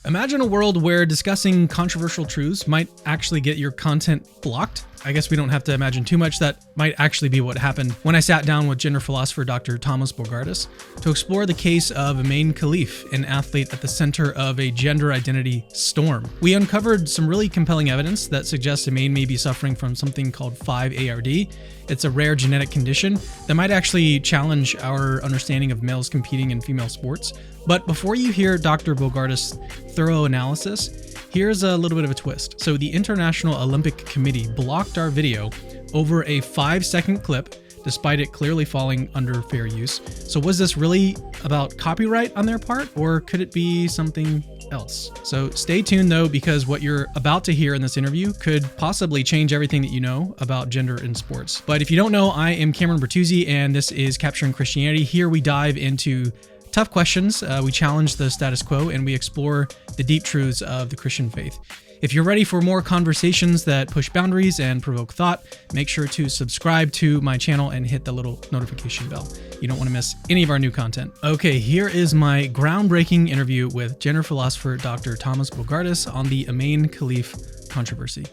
Imagine a world where discussing controversial truths might actually get your content blocked. I guess we don't have to imagine too much. That might actually be what happened when I sat down with gender philosopher Dr. Tomas Bogardus to explore the case of Imane Khelif, an athlete at the center of a gender identity storm. We uncovered some really compelling evidence that suggests Imane may be suffering from something called 5ARD. It's a rare genetic condition that might actually challenge our understanding of males competing in female sports. But before you hear Dr. Bogardus' thorough analysis, here's a little bit of a twist. So the International Olympic Committee blocked our video over a 5-second clip, despite it clearly falling under fair use. So was this really about copyright on their part, or could it be something else? So stay tuned though, because what you're about to hear in this interview could possibly change everything that you know about gender in sports. But if you don't know, I am Cameron Bertuzzi, and this is Capturing Christianity. Here we dive into tough questions, we challenge the status quo, and we explore the deep truths of the Christian faith. If you're ready for more conversations that push boundaries and provoke thought, make sure to subscribe to my channel and hit the little notification bell. You don't want to miss any of our new content. Okay, here is my groundbreaking interview with gender philosopher Dr. Tomas Bogardus on the Imane Khelif controversy.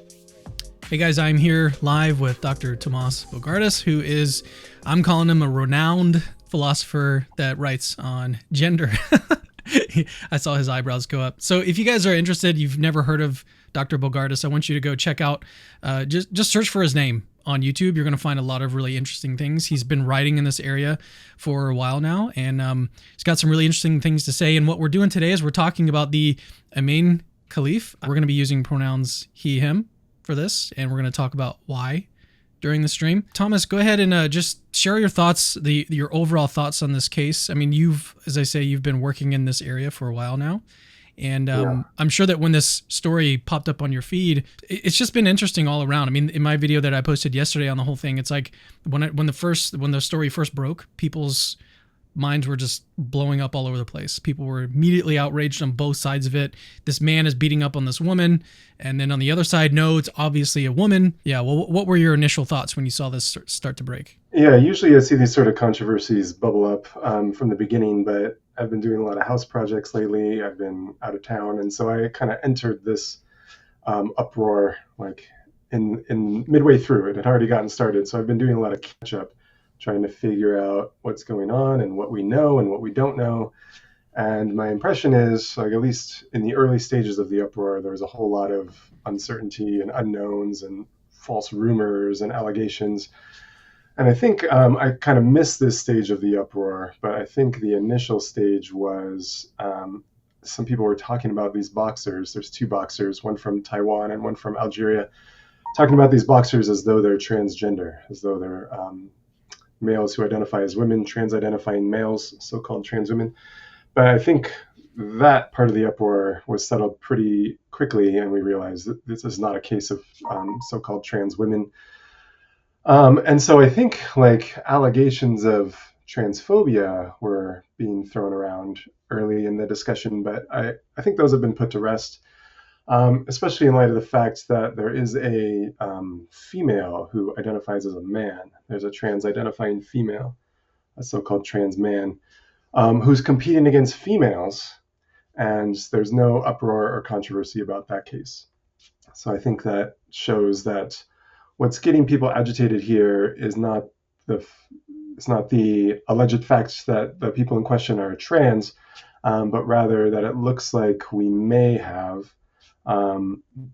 Hey guys, I'm here live with Dr. Tomas Bogardus, who is, I'm calling him a renowned philosopher that writes on gender. I saw his eyebrows go up. So if you guys are interested, you've never heard of Dr. Bogardus, I want you to go check out, just search for his name on YouTube. You're going to find a lot of really interesting things. He's been writing in this area for a while now, and he's got some really interesting things to say. And what we're doing today is we're talking about the Imane Khelif. We're going to be using pronouns he, him for this, and we're going to talk about why during the stream. Thomas, go ahead and just share your thoughts, your overall thoughts on this case. I mean, as I say, you've been working in this area for a while now. And I'm sure that when this story popped up on your feed, it's just been interesting all around. I mean, in my video that I posted yesterday on the whole thing, it's like when the story first broke, people's minds were just blowing up all over the place. People were immediately outraged on both sides of it. This man is beating up on this woman, and then on the other side, no, it's obviously a woman. Yeah, well, what were your initial thoughts when you saw this start to break? Yeah, usually I see these sort of controversies bubble up from the beginning, but I've been doing a lot of house projects lately. I've been out of town, and so I kind of entered this uproar like in midway through. It had already gotten started, so I've been doing a lot of catch up, trying to figure out what's going on and what we know and what we don't know. And my impression is, like, at least in the early stages of the uproar, there was a whole lot of uncertainty and unknowns and false rumors and allegations. And I think I kind of missed this stage of the uproar, but I think the initial stage was some people were talking about these boxers. There's 2 boxers, one from Taiwan and one from Algeria, talking about these boxers as though they're transgender, as though they're males who identify as women, trans-identifying males, so-called trans women. But I think that part of the uproar was settled pretty quickly, and we realized that this is not a case of so-called trans women. And so I think like allegations of transphobia were being thrown around early in the discussion, but I think those have been put to rest, especially in light of the fact that there is a female who identifies as a man. There's a trans-identifying female, a so-called trans man, who's competing against females, and there's no uproar or controversy about that case. So I think that shows that what's getting people agitated here is not the alleged facts that the people in question are trans, but rather that it looks like we may have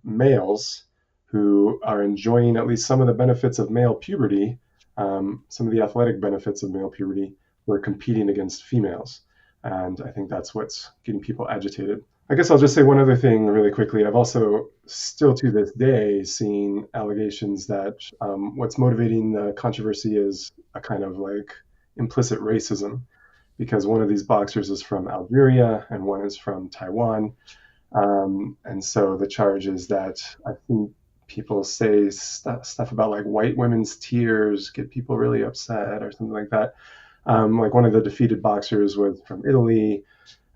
males who are enjoying at least some of the benefits of male puberty, some of the athletic benefits of male puberty, who are competing against females. And I think that's what's getting people agitated. I guess I'll just say one other thing really quickly. I've also still to this day seen allegations that what's motivating the controversy is a kind of like implicit racism, because one of these boxers is from Algeria and one is from Taiwan. And so the charge is that I think people say stuff about like white women's tears get people really upset or something like that. Like one of the defeated boxers was from Italy,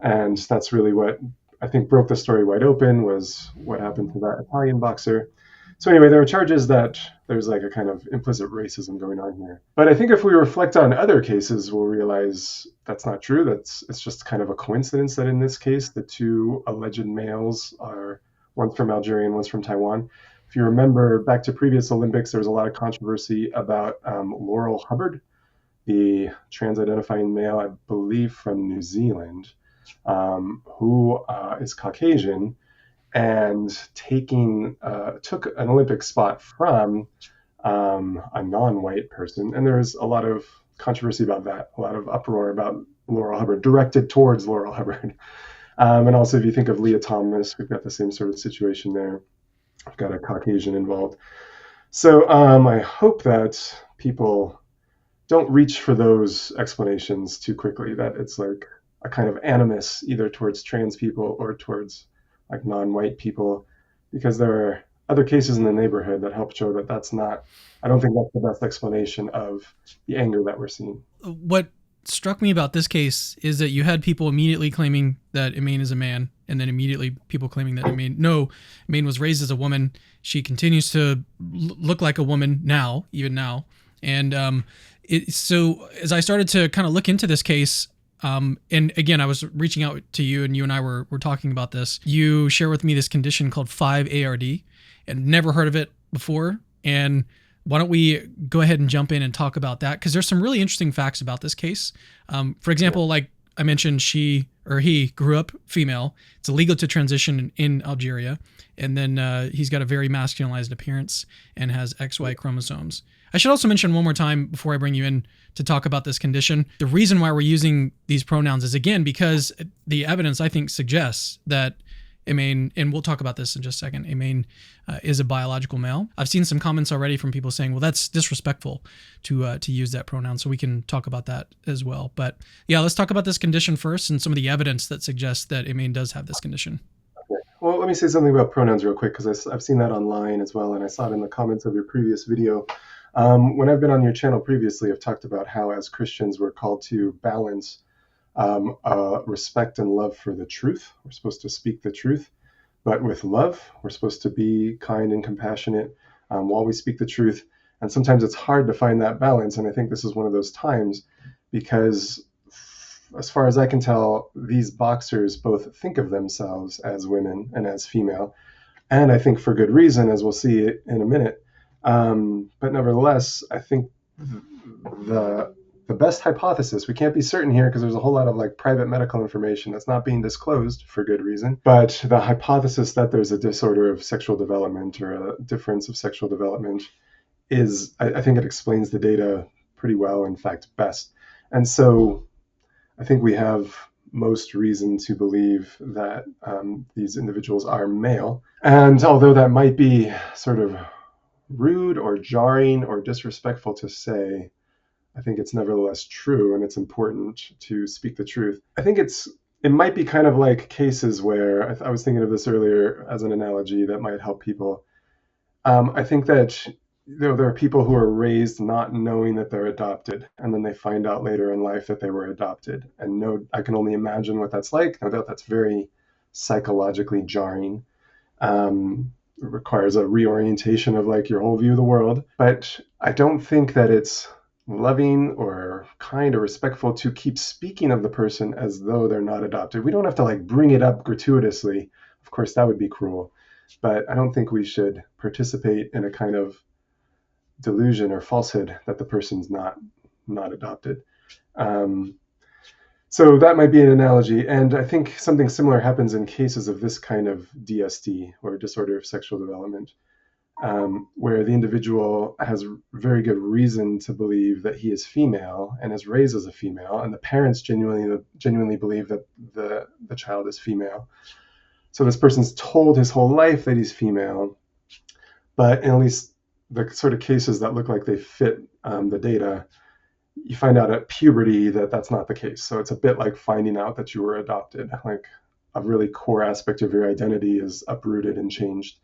and that's really what I think broke the story wide open, was what happened to that Italian boxer. So anyway, there are charges that there's like a kind of implicit racism going on here. But I think if we reflect on other cases, we'll realize that's not true. It's just kind of a coincidence that in this case, the two alleged males are one's from Algeria and one's from Taiwan. If you remember back to previous Olympics, there was a lot of controversy about Laurel Hubbard, the trans-identifying male, I believe from New Zealand, who is Caucasian and took an Olympic spot from a non-white person. And there was a lot of controversy about that, a lot of uproar about Laurel Hubbard, directed towards Laurel Hubbard. And also, if you think of Leah Thomas, we've got the same sort of situation there. We've got a Caucasian involved. So I hope that people don't reach for those explanations too quickly, that it's like a kind of animus either towards trans people or towards like non-white people, because there are other cases in the neighborhood that help show that that's not, I don't think that's the best explanation of the anger that we're seeing. What struck me about this case is that you had people immediately claiming that Imane is a man, and then immediately people claiming that Imane was raised as a woman. She continues to look like a woman now, even now. And so as I started to kind of look into this case, and again, I was reaching out to you, and you and I were talking about this. You share with me this condition called 5-ARD, and never heard of it before. And why don't we go ahead and jump in and talk about that? Because there's some really interesting facts about this case. For example, like I mentioned, he grew up female. It's illegal to transition in Algeria. And then he's got a very masculinized appearance and has XY chromosomes. I should also mention one more time before I bring you in to talk about this condition. The reason why we're using these pronouns is, again, because the evidence, I think, suggests that Imane, and we'll talk about this in just a second, Imane is a biological male. I've seen some comments already from people saying, well, that's disrespectful to use that pronoun, so we can talk about that as well. But yeah, let's talk about this condition first and some of the evidence that suggests that Imane does have this condition. Okay. Well, let me say something about pronouns real quick, because I've seen that online as well, and I saw it in the comments of your previous video. When I've been on your channel previously, I've talked about how as Christians we're called to balance respect and love for the truth. We're supposed to speak the truth, but with love, we're supposed to be kind and compassionate while we speak the truth. And sometimes it's hard to find that balance. And I think this is one of those times, because as far as I can tell, these boxers both think of themselves as women and as female. And I think for good reason, as we'll see in a minute. But nevertheless, I think the best hypothesis, we can't be certain here because there's a whole lot of like private medical information that's not being disclosed for good reason, but the hypothesis that there's a disorder of sexual development or a difference of sexual development is, I think it explains the data pretty well, in fact, best. And so I think we have most reason to believe that these individuals are male. And although that might be sort of rude or jarring or disrespectful to say, I think it's nevertheless true, and it's important to speak the truth. I think it might be kind of like cases where, I was thinking of this earlier as an analogy that might help people. I think that there are people who are raised not knowing that they're adopted, and then they find out later in life that they were adopted. And I can only imagine what that's like. No doubt that's very psychologically jarring. It requires a reorientation of like your whole view of the world. But I don't think that it's loving or kind or respectful to keep speaking of the person as though they're not adopted. We don't have to like bring it up gratuitously. Of course, that would be cruel. But I don't think we should participate in a kind of delusion or falsehood that the person's not adopted. So that might be an analogy. And I think something similar happens in cases of this kind of DSD, or disorder of sexual development, where the individual has very good reason to believe that he is female and is raised as a female, and the parents genuinely believe that the child is female. So this person's told his whole life that he's female, but in at least the sort of cases that look like they fit the data, you find out at puberty that that's not the case. So it's a bit like finding out that you were adopted, like a really core aspect of your identity is uprooted and changed.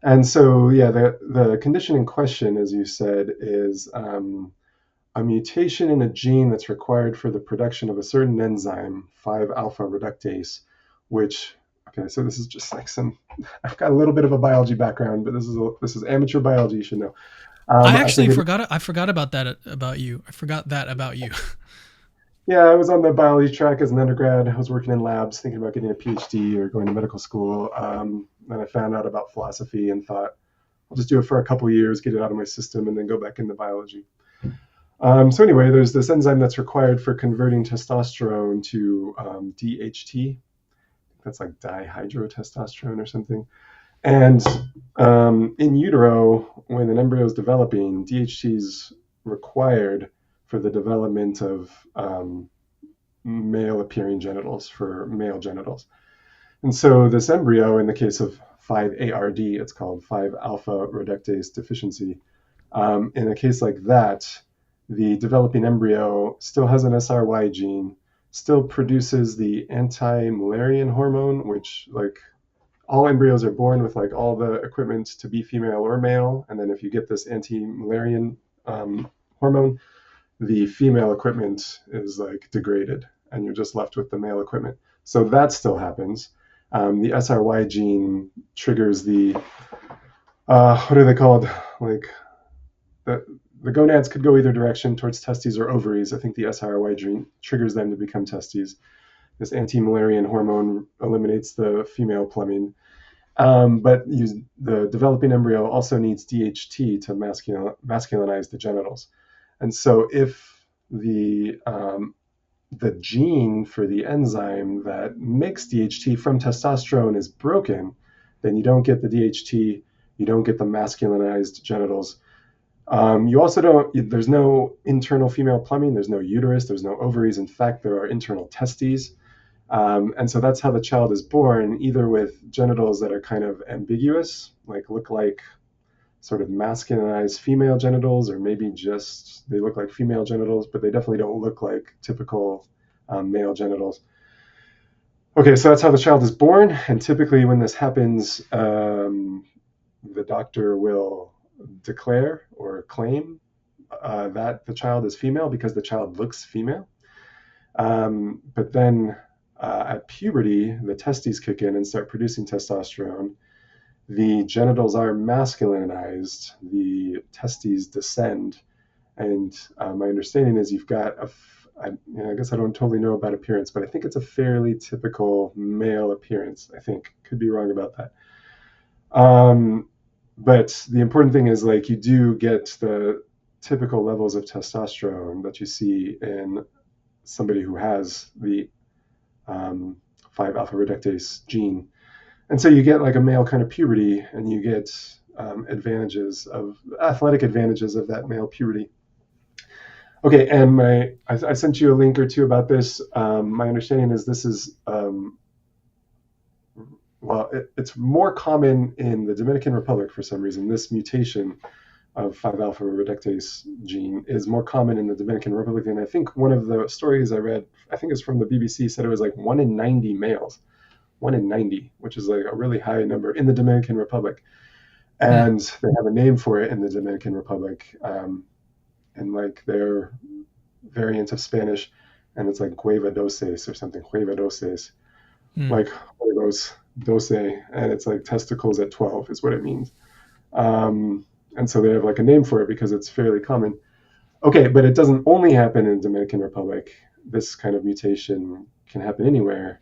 And so, yeah, the condition in question, as you said, is a mutation in a gene that's required for the production of a certain enzyme, 5-alpha reductase, which Okay, so this is just like I've got a little bit of a biology background, but this is amateur biology, you should know. I think I forgot about that about you. I forgot that about you. yeah, I was on the biology track as an undergrad. I was working in labs, thinking about getting a PhD or going to medical school. Then I found out about philosophy and thought, I'll just do it for a couple of years, get it out of my system, and then go back into biology. So anyway, there's this enzyme that's required for converting testosterone to DHT. That's like dihydrotestosterone or something. And in utero, when an embryo is developing, DHT is required for the development of male appearing genitals, for male genitals. And so this embryo, in the case of 5-ARD, it's called 5-alpha reductase deficiency. In a case like that, the developing embryo still has an SRY gene, still produces the anti-Mullerian hormone, which, like, all embryos are born with like all the equipment to be female or male. And then if you get this anti-Mullerian hormone, the female equipment is like degraded and you're just left with the male equipment. So that still happens. The SRY gene triggers the, what are they called? Like the gonads could go either direction, towards testes or ovaries. I think the SRY gene triggers them to become testes. This anti-Mullerian hormone eliminates the female plumbing. But the developing embryo also needs DHT to masculinize the genitals. And so if the gene for the enzyme that makes DHT from testosterone is broken, then you don't get the DHT, you don't get the masculinized genitals. You also don't, there's no internal female plumbing, there's no uterus, there's no ovaries. In fact, there are internal testes. And so that's how the child is born, either with genitals that are kind of ambiguous, like look like sort of masculinized female genitals, or maybe just they look like female genitals, but they definitely don't look like typical male genitals. Okay, so that's how the child is born. And typically when this happens, the doctor will declare or claim that the child is female because the child looks female. But then at puberty, the testes kick in and start producing testosterone. The genitals are masculinized, the testes descend, and my understanding is you've got I guess I don't totally know about appearance, but I think it's a fairly typical male appearance. I think, could be wrong about that. But the important thing is, like, you do get the typical levels of testosterone that you see in somebody who has the 5-alpha reductase gene. And so you get like a male kind of puberty, and you get athletic advantages of that male puberty. Okay, and I sent you a link or two about this. My understanding is this is, it's more common in the Dominican Republic for some reason. This mutation of 5-alpha reductase gene is more common in the Dominican Republic. And I think one of the stories I read, I think it's from the BBC, said it was like 1 in 90 males. 1 in 90, which is like a really high number in the Dominican Republic. And they have a name for it in the Dominican Republic. And like their variant of Spanish, and it's like huevadoses or something, huevadoses, like huevos, doce, and it's like testicles at 12 is what it means. And so they have like a name for it because it's fairly common. Okay, but it doesn't only happen in the Dominican Republic. This kind of mutation can happen anywhere.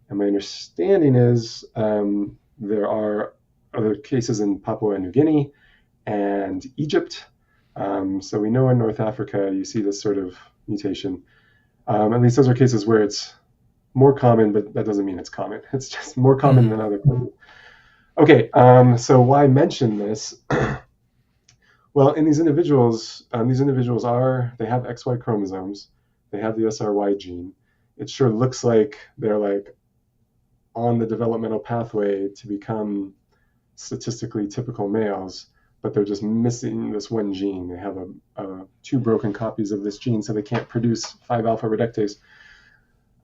And my understanding is there are other cases in Papua New Guinea and Egypt. So we know in North Africa you see this sort of mutation. At least those are cases where it's more common, but that doesn't mean it's common. It's just more common than other places. Okay, so why mention this? Well, in these individuals they have XY chromosomes. They have the SRY gene. It sure looks like they're like on the developmental pathway to become statistically typical males, but they're just missing this one gene. They have two broken copies of this gene, so they can't produce 5-alpha reductase.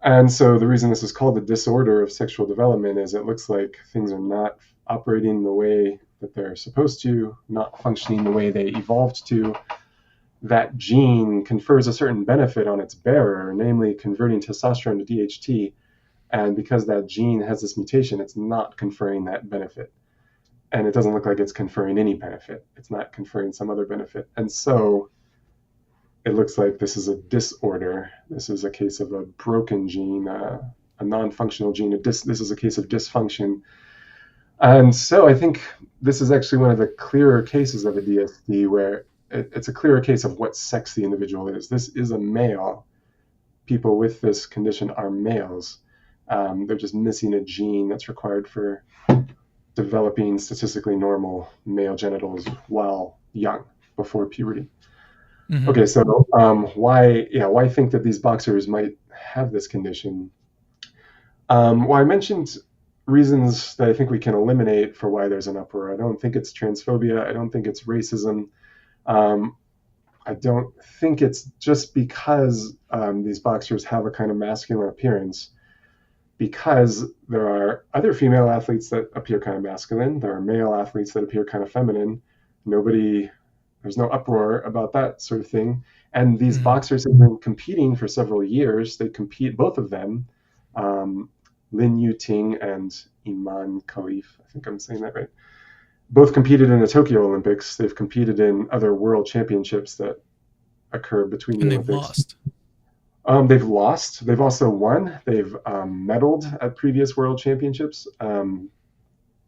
And so the reason this is called the disorder of sexual development is it looks like things are not operating the way that they're supposed to, not functioning the way they evolved to. That gene confers a certain benefit on its bearer, namely converting testosterone to DHT. And because that gene has this mutation, it's not conferring that benefit. And it doesn't look like it's conferring any benefit. It's not conferring some other benefit. And so it looks like this is a disorder. This is a case of a broken gene, a non-functional gene. This is a case of dysfunction. And so I think this is actually one of the clearer cases of a DSD where it's a clearer case of what sex the individual is. This is a male. People with this condition are males. They're just missing a gene that's required for developing statistically normal male genitals while young, before puberty. Mm-hmm. Okay, so why think that these boxers might have this condition? Well, I mentioned reasons that I think we can eliminate for why there's an uproar. I don't think it's transphobia. I don't think it's racism. I don't think it's just because these boxers have a kind of masculine appearance, because there are other female athletes that appear kind of masculine. There are male athletes that appear kind of feminine. There's no uproar about that sort of thing. And these boxers have been competing for several years. They compete, both of them, Lin Yu-ting and Imane Khelif, I think I'm saying that right, both competed in the Tokyo Olympics. They've competed in other world championships that occur between the Olympics. They've lost. They've also won. They've medaled at previous world championships. I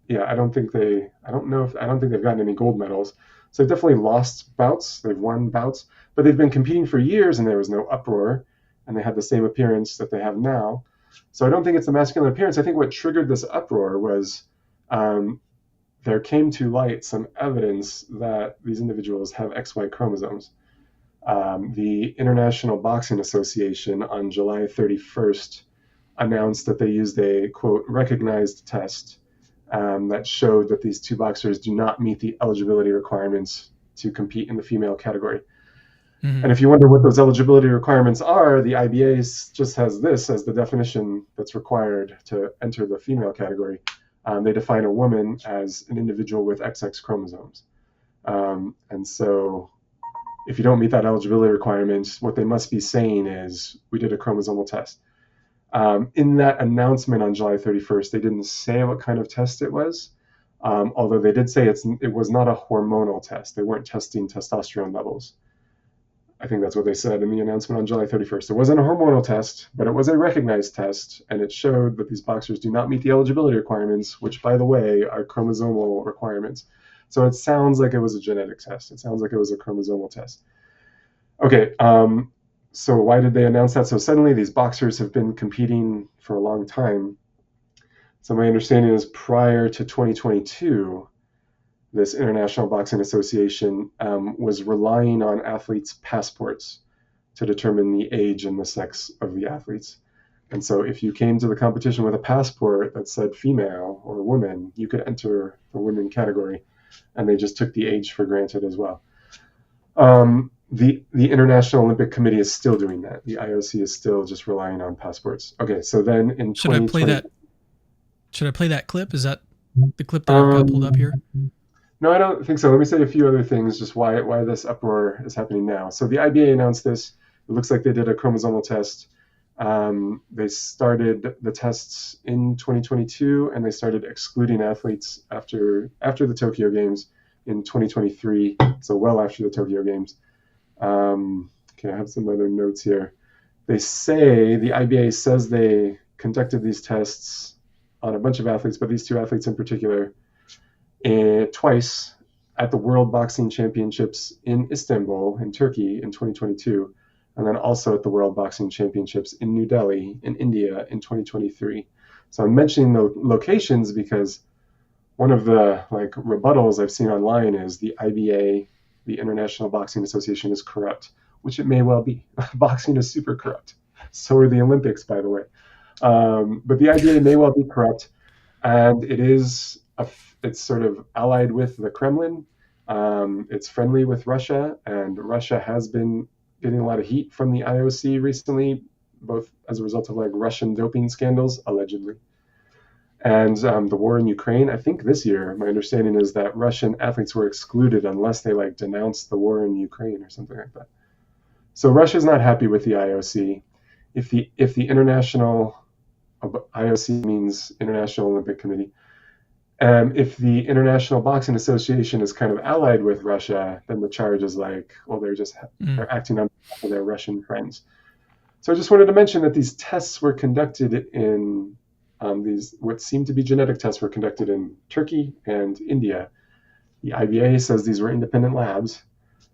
don't think they've gotten any gold medals. So they've definitely lost bouts. They've won bouts, but they've been competing for years and there was no uproar, and they had the same appearance that they have now. So I don't think it's the masculine appearance. I think what triggered this uproar was there came to light some evidence that these individuals have XY chromosomes. The International Boxing Association on July 31st announced that they used a, quote, recognized test that showed that these two boxers do not meet the eligibility requirements to compete in the female category. Mm-hmm. And if you wonder what those eligibility requirements are, the IBA just has this as the definition that's required to enter the female category. They define a woman as an individual with XX chromosomes. And so if you don't meet that eligibility requirement, what they must be saying is, we did a chromosomal test. In that announcement on July 31st, they didn't say what kind of test it was, although they did say it was not a hormonal test. They weren't testing testosterone levels. I think that's what they said in the announcement on July 31st. It wasn't a hormonal test, but it was a recognized test, and it showed that these boxers do not meet the eligibility requirements, which, by the way, are chromosomal requirements. So it sounds like it was a genetic test. It sounds like it was a chromosomal test. Okay, so why did they announce that so suddenly? These boxers have been competing for a long time. So my understanding is prior to 2022, this International Boxing Association was relying on athletes' passports to determine the age and the sex of the athletes. And so if you came to the competition with a passport that said female or woman, you could enter the women category, and they just took the age for granted as well. The International Olympic Committee is still doing that. The IOC is still just relying on passports. Okay, so then in 2020... Should I play that clip? Is that the clip that I've got pulled up here? No, I don't think so. Let me say a few other things, just why this uproar is happening now. So the IBA announced this. It looks like they did a chromosomal test. They started the tests in 2022, and they started excluding athletes after the Tokyo Games in 2023, so well after the Tokyo Games. Okay, I have some other notes here. The IBA says they conducted these tests on a bunch of athletes, but these two athletes in particular, twice at the World Boxing Championships in Istanbul, in Turkey, in 2022, and then also at the World Boxing Championships in New Delhi, in India, in 2023. So I'm mentioning the locations because one of the rebuttals I've seen online is the IBA, the International Boxing Association, is corrupt, which it may well be. Boxing is super corrupt. So are the Olympics, by the way. But the IBA may well be corrupt, and it's sort of allied with the Kremlin. It's friendly with Russia, and Russia has been getting a lot of heat from the IOC recently, both as a result of Russian doping scandals, allegedly. And the war in Ukraine, I think this year, my understanding is that Russian athletes were excluded unless they denounced the war in Ukraine or something like that. So Russia's not happy with the IOC. If the International IOC means International Olympic Committee. If the International Boxing Association is kind of allied with Russia, then the charge is like, well, they're acting on behalf of their Russian friends. So I just wanted to mention that these tests were conducted in these what seem to be genetic tests were conducted in Turkey and India. The IBA says these were independent labs.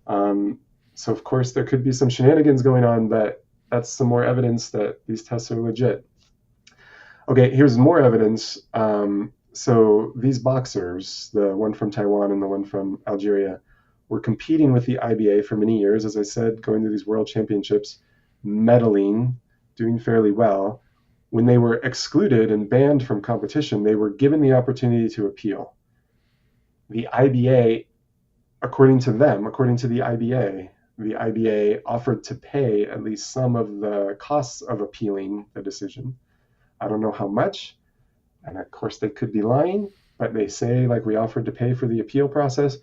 So of course there could be some shenanigans going on, but that's some more evidence that these tests are legit. Okay, here's more evidence. So these boxers, the one from Taiwan and the one from Algeria, were competing with the IBA for many years, as I said, going to these world championships, medaling, doing fairly well. When they were excluded and banned from competition, they were given the opportunity to appeal. The IBA, according to the IBA offered to pay at least some of the costs of appealing the decision. I don't know how much, and of course they could be lying, but they say like we offered to pay for the appeal process.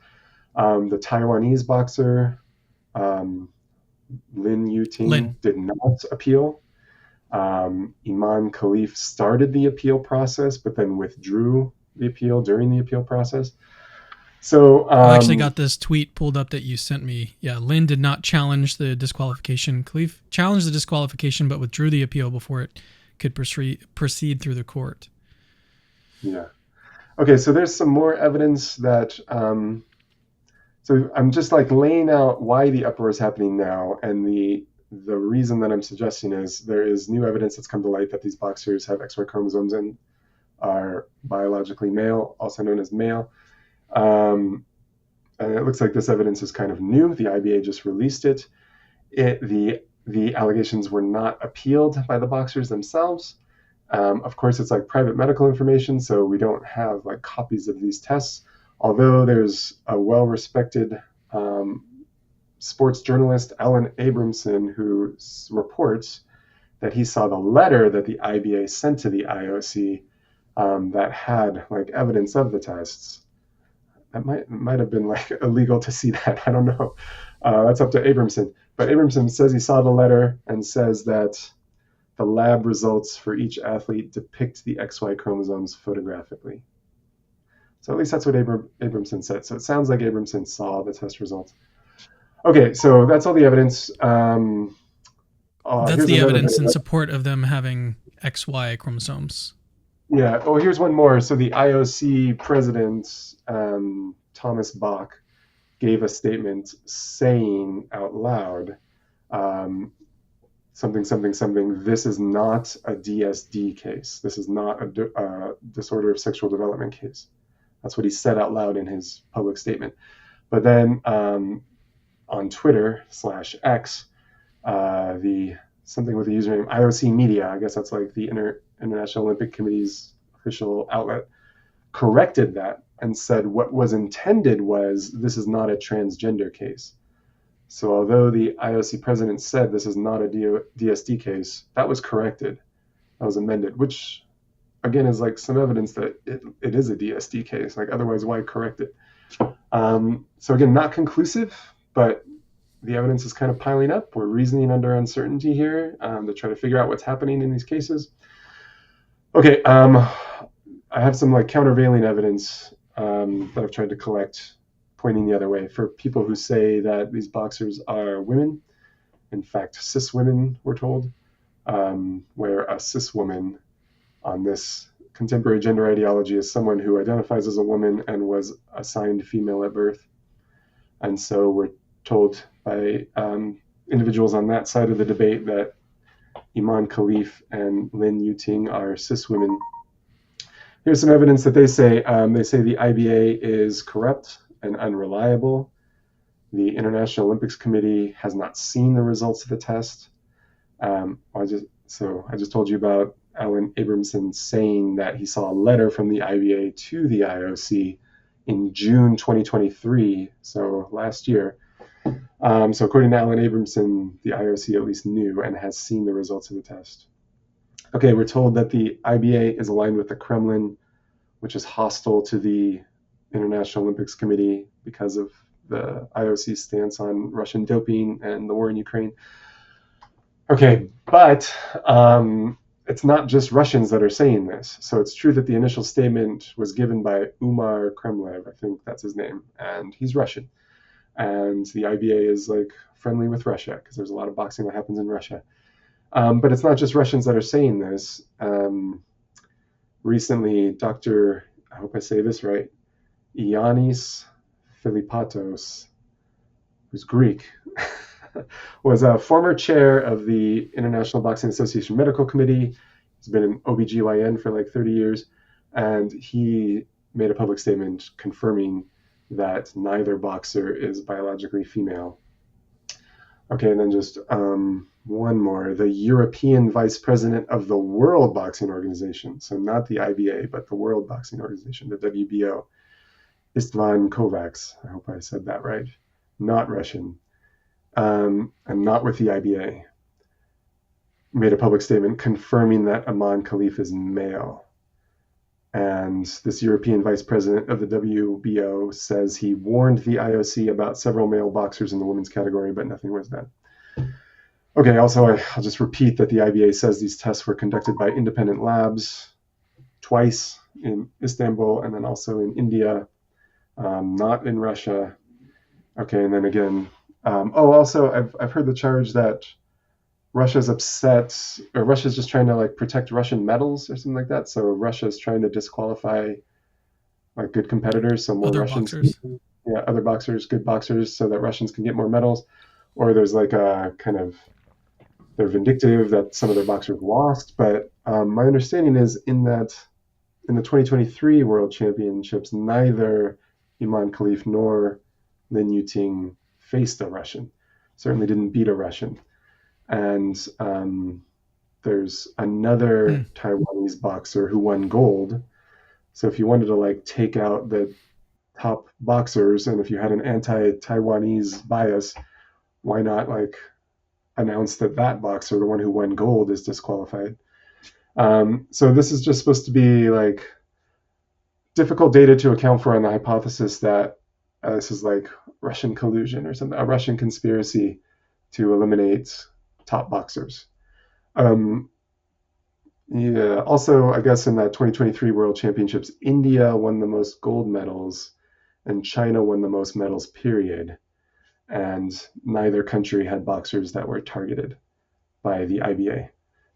The Taiwanese boxer, Lin Yuting, did not appeal. Imane Khelif started the appeal process, but then withdrew the appeal during the appeal process. So I actually got this tweet pulled up that you sent me. Yeah, Lin did not challenge the disqualification. Khelif challenged the disqualification, but withdrew the appeal before it could proceed through the court. Yeah. Okay, so there's some more evidence that. So I'm just like laying out why the uproar is happening now, and the reason that I'm suggesting is there is new evidence that's come to light that these boxers have XY chromosomes and are biologically male, also known as male. And it looks like this evidence is kind of new. The IBA just released it. The allegations were not appealed by the boxers themselves. Of course, it's like private medical information, so we don't have like copies of these tests. Although there's a well-respected sports journalist, Alan Abramson, who reports that he saw the letter that the IBA sent to the IOC that had like evidence of the tests. That might have been like illegal to see that. I don't know. That's up to Abramson. But Abramson says he saw the letter and says that the lab results for each athlete depict the XY chromosomes photographically. So at least that's what Abramson said. So it sounds like Abramson saw the test results. Okay, so that's all the evidence. That's the evidence in support of them having XY chromosomes. Yeah. Oh, here's one more. So the IOC president, Tomas Bach, gave a statement saying out loud, something, this is not a DSD case. This is not a disorder of sexual development case. That's what he said out loud in his public statement. But then on Twitter /X, something with the username IOC Media, I guess that's like the International Olympic Committee's official outlet, corrected that and said what was intended was this is not a transgender case. So although the IOC president said this is not a DSD case, that was corrected. That was amended, which again is like some evidence that it is a DSD case. Like otherwise, why correct it? So again, not conclusive, but the evidence is kind of piling up. We're reasoning under uncertainty here to try to figure out what's happening in these cases. Okay, I have some like countervailing evidence that I've tried to collect pointing the other way for people who say that these boxers are women. In fact, cis women, we're told, where a cis woman on this contemporary gender ideology is someone who identifies as a woman and was assigned female at birth. And so we're told by individuals on that side of the debate that Imane Khelif and Lin Yuting are cis women. Here's some evidence that they say. They say the IBA is corrupt and unreliable. The International Olympics Committee has not seen the results of the test. I just told you about Alan Abramson saying that he saw a letter from the IBA to the IOC in June 2023, so last year. So according to Alan Abramson, the IOC at least knew and has seen the results of the test. Okay, we're told that the IBA is aligned with the Kremlin, which is hostile to the International Olympics Committee because of the IOC's stance on Russian doping and the war in Ukraine. Okay, but it's not just Russians that are saying this. So it's true that the initial statement was given by Umar Kremlev, I think that's his name, and he's Russian. And the IBA is like friendly with Russia because there's a lot of boxing that happens in Russia. But it's not just Russians that are saying this. Recently, I hope I say this right, Ioannis Philippatos, who's Greek, was a former chair of the International Boxing Association Medical Committee. He's been an OBGYN for like 30 years, and he made a public statement confirming that neither boxer is biologically female. Okay, and then just one more. The European Vice President of the World Boxing Organization, so not the IBA, but the World Boxing Organization, the WBO, Istvan Kovacs, I hope I said that right, not Russian, and not with the IBA, made a public statement confirming that Imane Khelif is male. And this European vice president of the WBO says he warned the IOC about several male boxers in the women's category, but nothing was done. Okay, also, I'll just repeat that the IBA says these tests were conducted by independent labs twice in Istanbul and then also in India, not in Russia. Okay, and then again, also, I've heard the charge that Russia's upset, or Russia's just trying to like protect Russian medals or something like that. So Russia's trying to disqualify like good competitors, so more Other Russians, boxers. other boxers, good boxers, so that Russians can get more medals. Or there's like a kind of, they're vindictive that some of their boxers lost. But my understanding is in the 2023 World Championships, neither Imane Khelif nor Lin Yuting faced a Russian. Certainly didn't beat a Russian. And there's another Taiwanese boxer who won gold. So if you wanted to like take out the top boxers, and if you had an anti-Taiwanese bias, why not like announce that boxer, the one who won gold, is disqualified? So this is just supposed to be like difficult data to account for on the hypothesis that this is like Russian collusion or something, a Russian conspiracy to eliminate top boxers. Also, I guess in that 2023 World Championships, India won the most gold medals and China won the most medals, period. And neither country had boxers that were targeted by the IBA,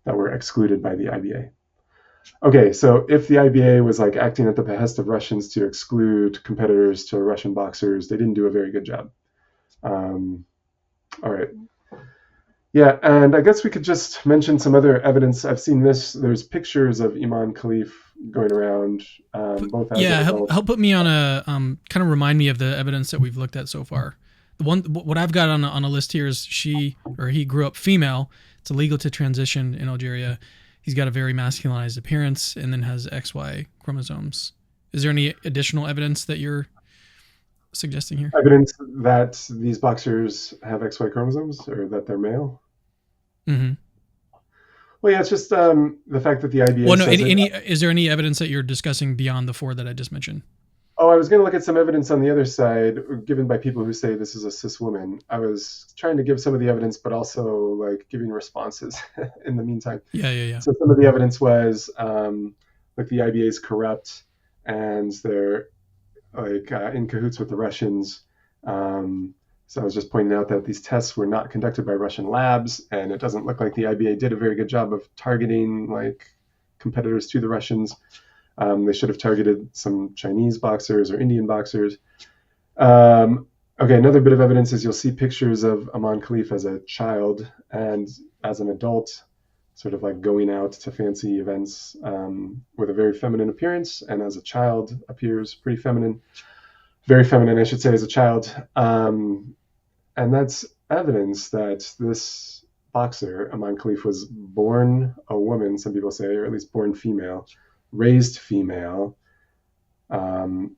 that were excluded by the IBA. Okay, so if the IBA was like acting at the behest of Russians to exclude competitors to Russian boxers, they didn't do a very good job. All right. Yeah, and I guess we could just mention some other evidence. I've seen this. There's pictures of Imane Khelif going around, both as an adult. Help put me on a kind of remind me of the evidence that we've looked at so far. The one, what I've got on a list here is he grew up female. It's illegal to transition in Algeria. He's got a very masculinized appearance and then has XY chromosomes. Is there any additional evidence that you're suggesting here? Evidence that these boxers have XY chromosomes or that they're male? Mm-hmm. Well, yeah, it's just the fact that the IBA is there any evidence that you're discussing beyond the four that I just mentioned? Oh, I was going to look at some evidence on the other side given by people who say this is a cis woman. I was trying to give some of the evidence, but also like giving responses in the meantime. Yeah. So some of the evidence was like the IBA is corrupt and they're like in cahoots with the Russians. So I was just pointing out that these tests were not conducted by Russian labs, and it doesn't look like the IBA did a very good job of targeting like competitors to the Russians. They should have targeted some Chinese boxers or Indian boxers. Okay, another bit of evidence is you'll see pictures of Imane Khelif as a child and as an adult, sort of like going out to fancy events with a very feminine appearance, and as a child appears pretty feminine. Very feminine, I should say, as a child. And that's evidence that this boxer, Imane Khelif, was born a woman, some people say, or at least born female, raised female. And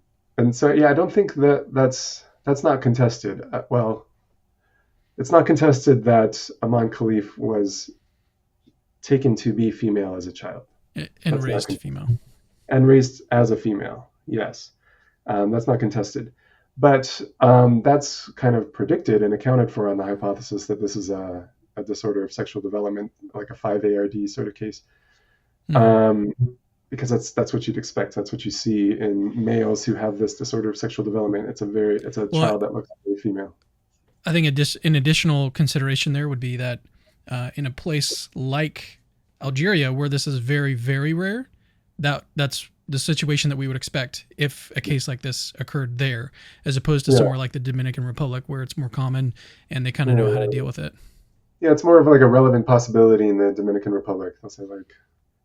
so, yeah, I don't think that's not contested. Well, it's not contested that Imane Khelif was taken to be female as a child. And raised female. And raised as a female, yes. That's not contested. But that's kind of predicted and accounted for on the hypothesis that this is a disorder of sexual development, like a 5-ARD sort of case. Mhm. Because that's what you'd expect. That's what you see in males who have this disorder of sexual development. It's a Well, child that looks very female. I think an additional consideration there would be that in a place like Algeria, where this is very, very rare, that's the situation that we would expect if a case like this occurred there, as opposed to Yeah, somewhere like the Dominican Republic, where it's more common and they kind of know how to yeah, deal with it. yeah. It's more of like a relevant possibility in the Dominican Republic. They'll say like,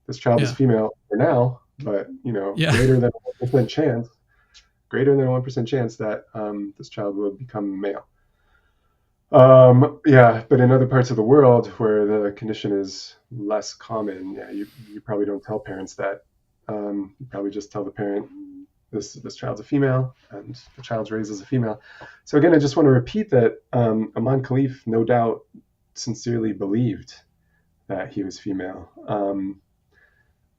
this child is Yeah, female for now, but yeah. greater than 1% chance, greater than 1% chance that this child will become male. Yeah, but in other parts of the world where the condition is less common, yeah, you probably don't tell parents that. You probably just tell the parent this child's a female and the child's raised as a female. So again, I just want to repeat that Imane Khelif no doubt sincerely believed that he was female,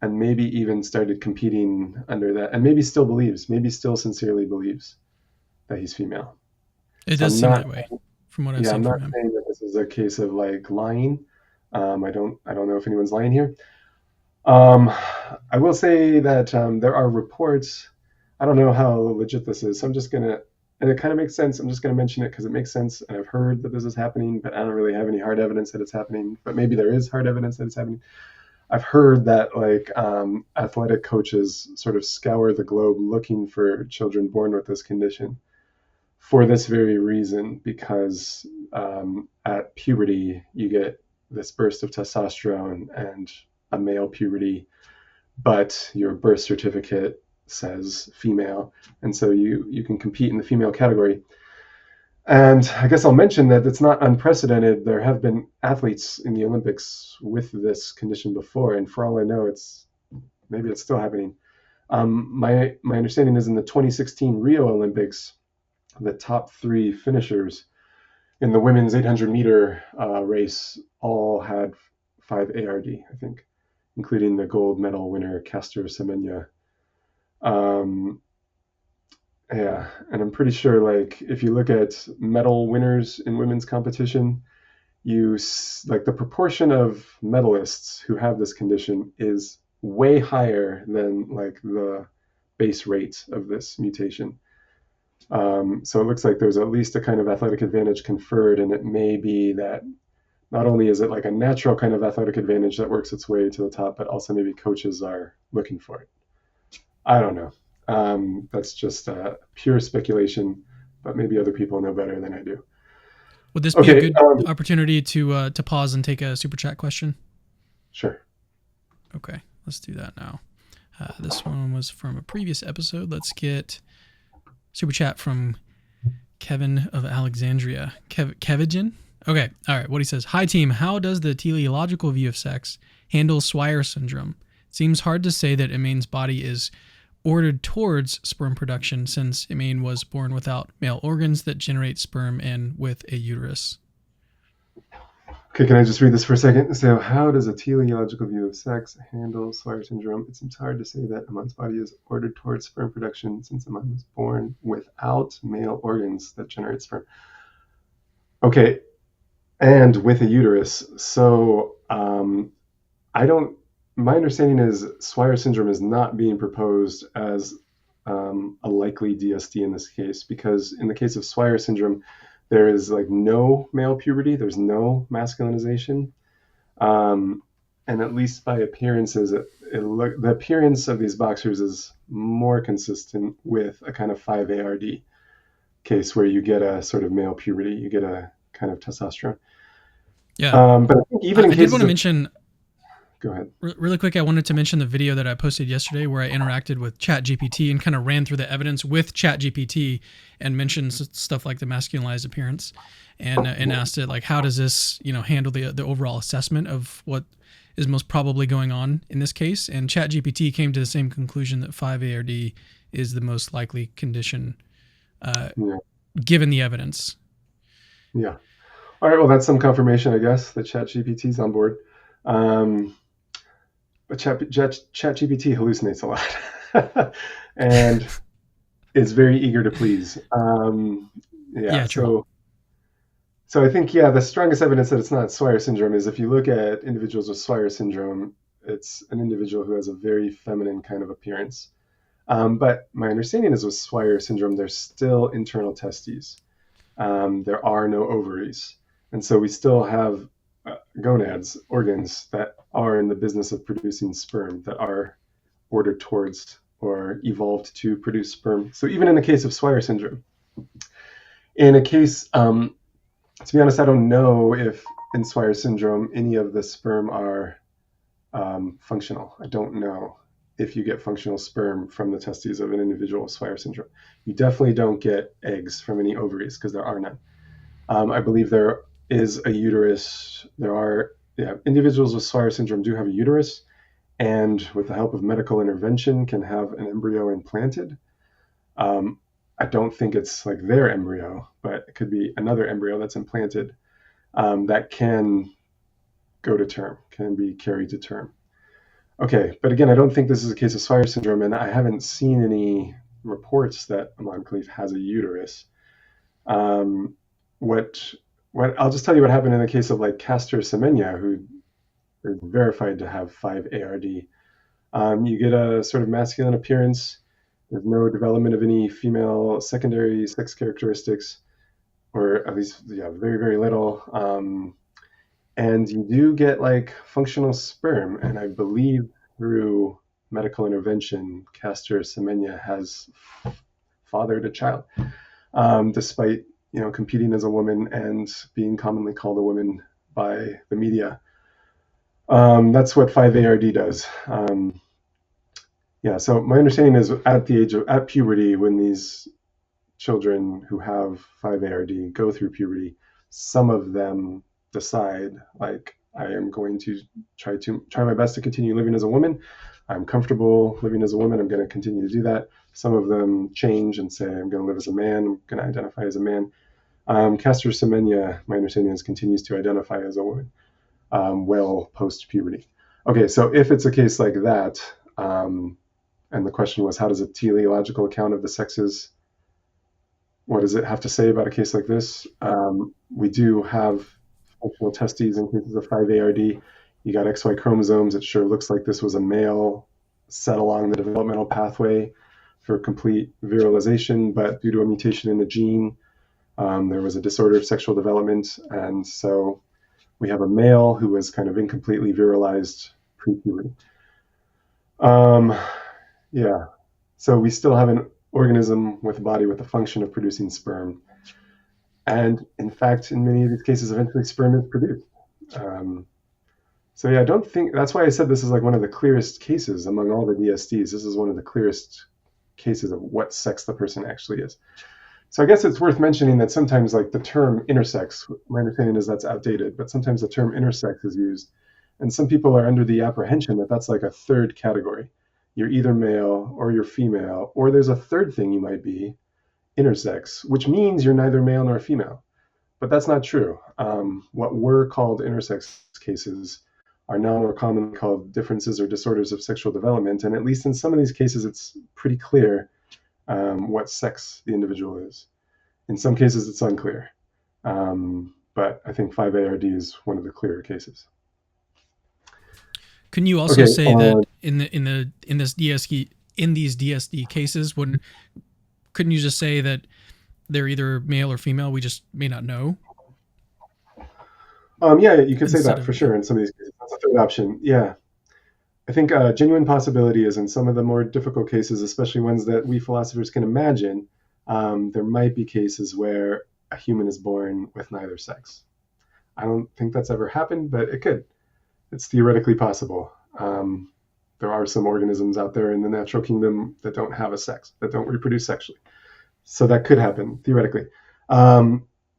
and maybe even started competing under that, and maybe still believes, maybe still sincerely believes that he's female. It So does I'm seem not that way from what I've Yeah, I'm seen not from him. saying that this is a case of like lying. I don't know if anyone's lying here. Um, I will say that there are reports. I don't know how legit this is, so I'm just gonna, and it kind of makes sense. I'm just gonna mention it because it makes sense, and I've heard that this is happening, but I don't really have any hard evidence that it's happening. But maybe there is hard evidence that it's happening. I've heard that like athletic coaches sort of scour the globe looking for children born with this condition for this very reason, because at puberty you get this burst of testosterone and a male puberty, but your birth certificate says female, and so you can compete in the female category. And I guess I'll mention that it's not unprecedented. There have been athletes in the Olympics with this condition before, and for all I know, maybe it's still happening. My understanding is in the 2016 Rio Olympics, the top three finishers in the women's 800-meter race all had 5 ARD, I think, including the gold medal winner Caster Semenya. Um, yeah, and I'm pretty sure, like, if you look at medal winners in women's competition, like the proportion of medalists who have this condition is way higher than like the base rate of this mutation. So it looks like there's at least a kind of athletic advantage conferred, and it may be that not only is it like a natural kind of athletic advantage that works its way to the top, but also maybe coaches are looking for it. I don't know. That's just pure speculation, but maybe other people know better than I do. Would this be a Okay, good opportunity to pause and take a super chat question? sure. Okay, let's do that now. This one was from a previous episode. Let's get super chat from Kevin of Alexandria. Kevigen? Okay, all right. What he says: Hi team, how does the teleological view of sex handle Swyer syndrome? Seems hard to say that Imane's body is ordered towards sperm production since Imane was born without male organs that generate sperm and with a uterus. Okay, can I just read this for a second? So, how does a teleological view of sex handle Swyer syndrome? It seems hard to say that Imane's body is ordered towards sperm production since Imane was born without male organs that generate sperm. Okay, and with a uterus. So, I don't. My understanding is Swyer syndrome is not being proposed as a likely DSD in this case, because in the case of Swyer syndrome, there is like no male puberty, there's no masculinization, and at least by appearances, the appearance of these boxers is more consistent with a kind of 5 ARD case where you get a sort of male puberty, you get a kind of testosterone. Yeah, But I think even in I did want cases to of, mention go ahead. really quick. I wanted to mention the video that I posted yesterday where I interacted with ChatGPT and kind of ran through the evidence with ChatGPT and mentioned stuff like the masculinized appearance, and asked it like, how does this handle the overall assessment of what is most probably going on in this case? And ChatGPT came to the same conclusion that 5 ARD is the most likely condition, Yeah. given the evidence. Yeah. All right. Well, that's some confirmation, I guess, that ChatGPT's on board. But ChatGPT hallucinates a lot and is very eager to please. Yeah, true. So I think, yeah, the strongest evidence that it's not Swyer syndrome is if you look at individuals with Swyer syndrome, It's an individual who has a very feminine kind of appearance. But my understanding is with Swyer syndrome, there's still internal testes. There are no ovaries. And so we still have gonads, organs that are in the business of producing sperm, that are ordered towards or evolved to produce sperm. So even in the case of Swyer syndrome, in a case, to be honest, I don't know if in Swyer syndrome any of the sperm are functional. I don't know if you get functional sperm from the testes of an individual with Swyer syndrome. You definitely don't get eggs from any ovaries because there are none. I believe there is a uterus. There are individuals with Swyer syndrome do have a uterus, and with the help of medical intervention can have an embryo implanted. I don't think it's like their embryo, but it could be another embryo that's implanted that can go to term, can be carried to term. Okay, but again, I don't think this is a case of Swyer syndrome, and I haven't seen any reports that Imane Khelif has a uterus. What I'll just tell you what happened in the case of like Castor Semenya, who is verified to have 5-ARD. You get a sort of masculine appearance. There's no development of any female secondary sex characteristics, or at least very, very little. And you do get like functional sperm, and I believe through medical intervention, Castor Semenya has fathered a child, despite competing as a woman and being commonly called a woman by the media. That's what 5-ARD does. So my understanding is at puberty, when these children who have 5-ARD go through puberty, some of them decide, like, I am going to try my best to continue living as a woman. I'm comfortable living as a woman. I'm going to continue to do that. Some of them change and say, I'm going to live as a man. I'm going to identify as a man. Castor Semenya, my understanding is, continues to identify as a woman well post-puberty. Okay, so if it's a case like that, and the question was, how does a teleological account of the sexes, what does it have to say about a case like this? We do have functional testes in cases of 5-ARD. You got XY chromosomes. It sure looks like this was a male set along the developmental pathway for complete virilization, but due to a mutation in the gene, there was a disorder of sexual development. And so we have a male who was kind of incompletely virilized pre-puberty. So we still have an organism with a body with the function of producing sperm. And in fact, in many of these cases, eventually sperm is produced. I don't think, that's why I said this is like one of the clearest cases among all the DSDs. This is one of the clearest cases of what sex the person actually is. So I guess it's worth mentioning that sometimes, like, the term intersex, my understanding is that's outdated, but sometimes the term intersex is used. And some people are under the apprehension that that's like a third category. You're either male or you're female, or there's a third thing you might be, intersex, which means you're neither male nor female. But that's not true. What were called intersex cases are now more commonly called differences or disorders of sexual development. And at least in some of these cases, it's pretty clear what sex the individual is. In some cases, it's unclear. But I think 5-ARD is one of the clearer cases. Can you also say that in these DSD cases, couldn't you just say that they're either male or female? We just may not know. You could say that for sure in some of these cases. That's a third option. Yeah. I think a genuine possibility is in some of the more difficult cases, especially ones that we philosophers can imagine, there might be cases where a human is born with neither sex. I don't think that's ever happened, but it could. It's theoretically possible. There are some organisms out there in the natural kingdom that don't have a sex, that don't reproduce sexually. So that could happen, theoretically.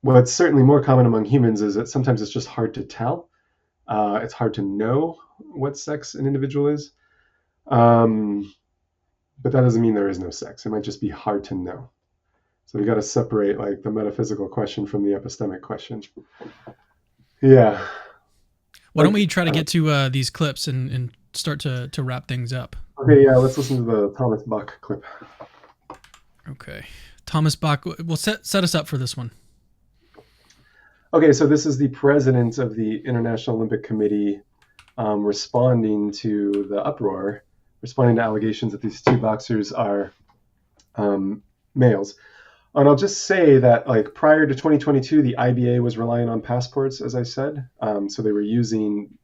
What's certainly more common among humans is that sometimes it's just hard to tell. It's hard to know what sex an individual is. But that doesn't mean there is no sex. It might just be hard to know. So we got to separate like the metaphysical question from the epistemic question. Yeah. Why don't we try to get to these clips and start to wrap things up? Okay, yeah, let's listen to the Thomas Bach clip. Okay. Thomas Bach, well, set us up for this one. Okay, so this is the president of the International Olympic Committee responding to the uproar, responding to allegations that these two boxers are males. And I'll just say that, like, prior to 2022, the IBA was relying on passports, as I said. So they were using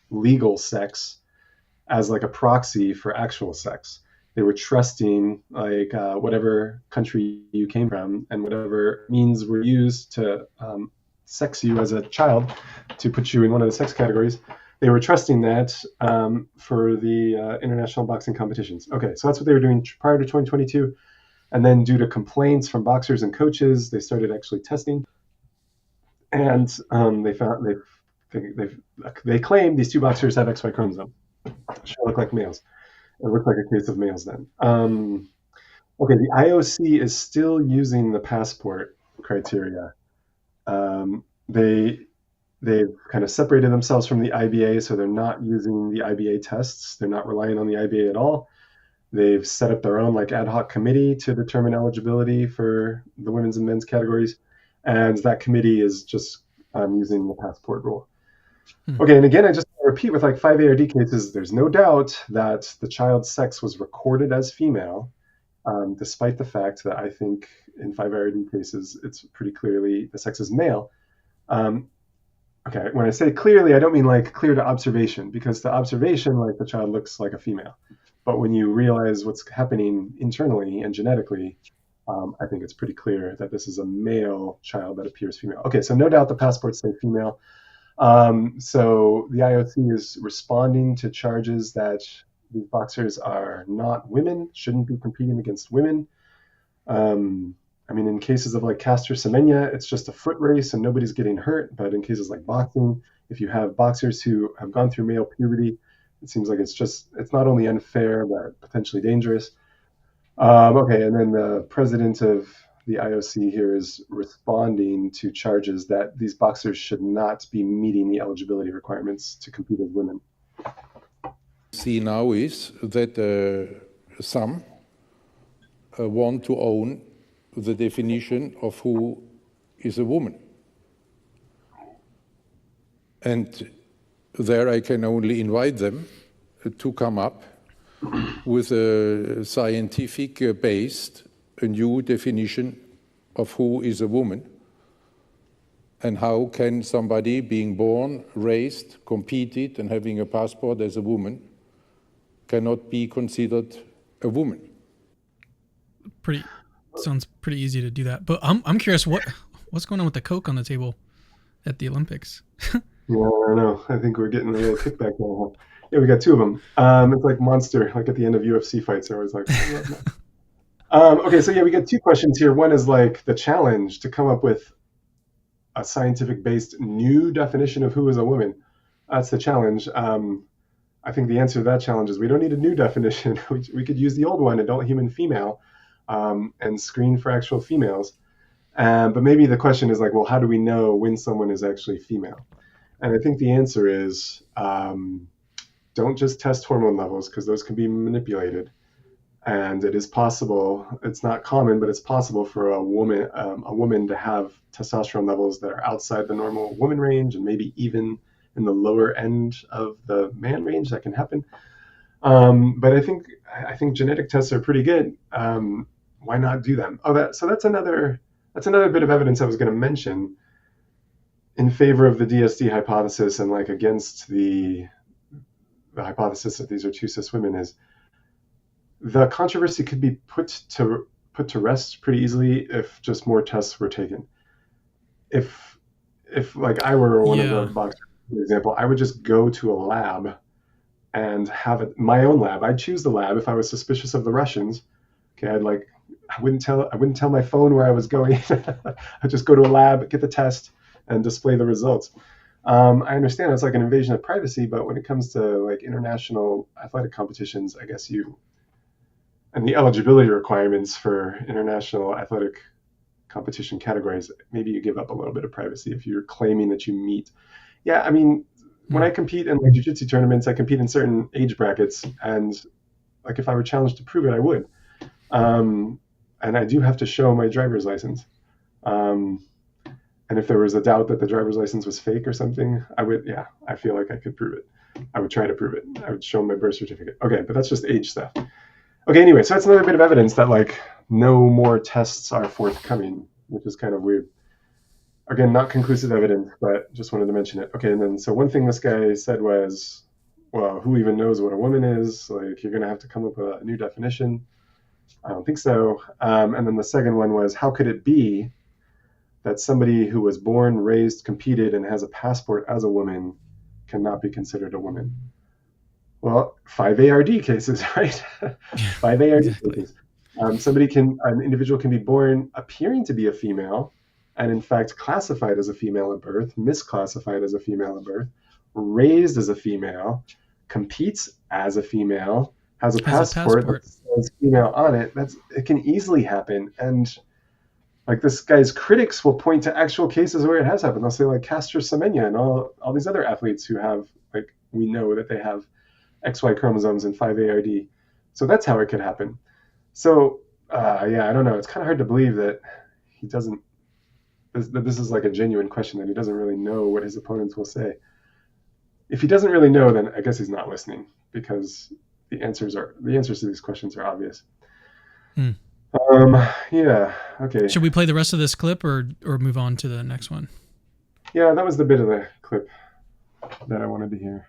legal sex as like a proxy for actual sex. They were trusting like whatever country you came from and whatever means were used to sex you as a child to put you in one of the sex categories. They were trusting that for the international boxing competitions. Okay, so that's what they were doing prior to 2022. And then due to complaints from boxers and coaches, they started actually testing. And they found they claim these two boxers have XY chromosome. Should look like males. It looked like a case of males then. Okay, the IOC is still using the passport criteria. They've kind of separated themselves from the IBA, so they're not using the IBA tests. They're not relying on the IBA at all. They've set up their own like ad hoc committee to determine eligibility for the women's and men's categories, and that committee is just using the passport rule. Okay, and again, I just repeat with like 5 ARD cases, there's no doubt that the child's sex was recorded as female, despite the fact that I think in 5 ARD cases, it's pretty clearly the sex is male. Okay, when I say clearly, I don't mean like clear to observation, because to observation, like the child looks like a female. But when you realize what's happening internally and genetically, I think it's pretty clear that this is a male child that appears female. Okay, so no doubt the passports say female. So the IOC is responding to charges that these boxers are not women, shouldn't be competing against women. I mean, in cases of like Caster Semenya, it's just a foot race and nobody's getting hurt. But in cases like boxing, if you have boxers who have gone through male puberty, it seems like it's not only unfair, but potentially dangerous. Okay, and then the president of the IOC here is responding to charges that these boxers should not be meeting the eligibility requirements to compete as women. See now is that some want to own the definition of who is a woman. And there I can only invite them to come up with a scientific based a new definition of who is a woman and how can somebody being born, raised, competed and having a passport as a woman cannot be considered a woman. Sounds pretty easy to do that. But I'm curious what's going on with the Coke on the table at the Olympics? Yeah, I know. I think we're getting a little kickback now. Yeah, we got two of them. It's like Monster, like at the end of UFC fights. They're always like, okay, so yeah, we got two questions here. One is like the challenge to come up with a scientific-based new definition of who is a woman. That's the challenge. I think the answer to that challenge is we don't need a new definition. We could use the old one, adult human female, and screen for actual females. But maybe the question is like, well, how do we know when someone is actually female? And I think the answer is don't just test hormone levels because those can be manipulated. And it is possible, it's not common, but it's possible for a woman to have testosterone levels that are outside the normal woman range and maybe even in the lower end of the man range. That can happen. But I think genetic tests are pretty good. Why not do them? So that's another bit of evidence I was going to mention in favor of the DSD hypothesis and like against the hypothesis that these are two cis women is the controversy could be put to rest pretty easily if just more tests were taken. If like I were one of the boxers, for example, I would just go to a lab and have my own lab. I'd choose the lab if I was suspicious of the Russians. Okay, I wouldn't tell my phone where I was going. I'd just go to a lab, get the test, and display the results. I understand it's like an invasion of privacy, but when it comes to like international athletic competitions, I guess and the eligibility requirements for international athletic competition categories, maybe you give up a little bit of privacy if you're claiming that you meet. Yeah, I mean, when I compete in like jiu-jitsu tournaments, I compete in certain age brackets, and like if I were challenged to prove it, I would. And I do have to show my driver's license. And if there was a doubt that the driver's license was fake or something, I feel like I could prove it. I would try to prove it. I would show them my birth certificate. Okay, but that's just age stuff. Okay, anyway, so that's another bit of evidence that like no more tests are forthcoming, which is kind of weird. Again, not conclusive evidence, but just wanted to mention it. Okay, and then so one thing this guy said was, well, who even knows what a woman is? Like, you're going to have to come up with a new definition. I don't think so. And then the second one was, how could it be that somebody who was born, raised, competed, and has a passport as a woman cannot be considered a woman? Well, 5ARD cases, right? 5ARD Exactly. cases. An individual can be born appearing to be a female, and in fact classified as a female at birth, misclassified as a female at birth, raised as a female, competes as a female, has a passport that says female on it. It can easily happen. And like this guy's critics will point to actual cases where it has happened. They'll say like Castor Semenya and all these other athletes who have, like, we know that they have XY chromosomes and 5ARD. So that's how it could happen. So yeah, I don't know. It's kind of hard to believe that he doesn't, that this is like a genuine question, that he doesn't really know what his opponents will say. If he doesn't really know, then I guess he's not listening, because the answers to these questions are obvious. Yeah. Okay. Should we play the rest of this clip or move on to the next one? Yeah, that was the bit of the clip that I wanted to hear.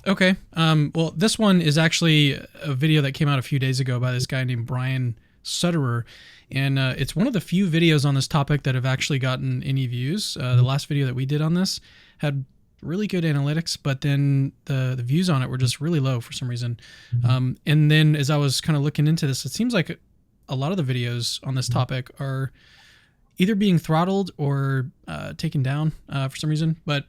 Okay. Well, this one is actually a video that came out a few days ago by this guy named Brian Sutterer. And it's one of the few videos on this topic that have actually gotten any views. The last video that we did on this had really good analytics, but then the views on it were just really low for some reason. And then as I was kind of looking into this, it seems like a lot of the videos on this topic are either being throttled or taken down for some reason, but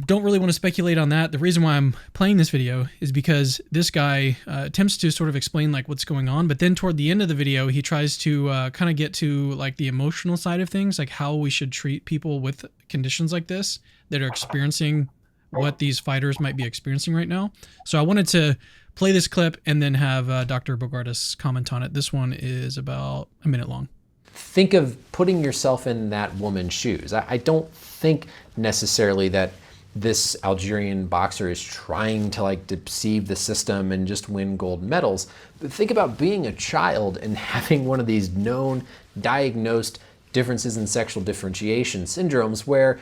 don't really want to speculate on that. The reason why I'm playing this video is because this guy attempts to sort of explain like what's going on, but then toward the end of the video, he tries to kind of get to like the emotional side of things, like how we should treat people with conditions like this that are experiencing what these fighters might be experiencing right now. So I wanted to play this clip and then have Dr. Bogardus comment on it. This one is about a minute long. Think of putting yourself in that woman's shoes. I don't think necessarily that this Algerian boxer is trying to like deceive the system and just win gold medals. But think about being a child and having one of these known, diagnosed differences in sexual differentiation syndromes where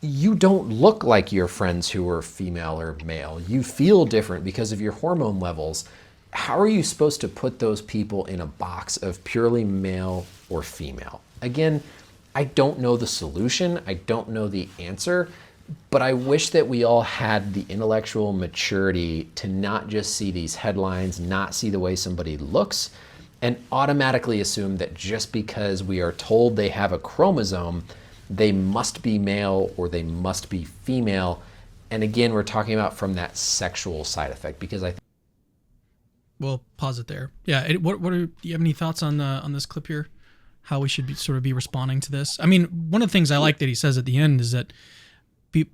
you don't look like your friends who are female or male. You feel different because of your hormone levels. How are you supposed to put those people in a box of purely male or female? Again, I don't know the solution. I don't know the answer, but I wish that we all had the intellectual maturity to not just see these headlines, not see the way somebody looks, and automatically assume that just because we are told they have a chromosome, they must be male or they must be female. And again, we're talking about from that sexual side effect, because I think. We'll pause it there. Yeah. Do you have any thoughts on this clip here? How we should sort of be responding to this? I mean, one of the things I like that he says at the end is that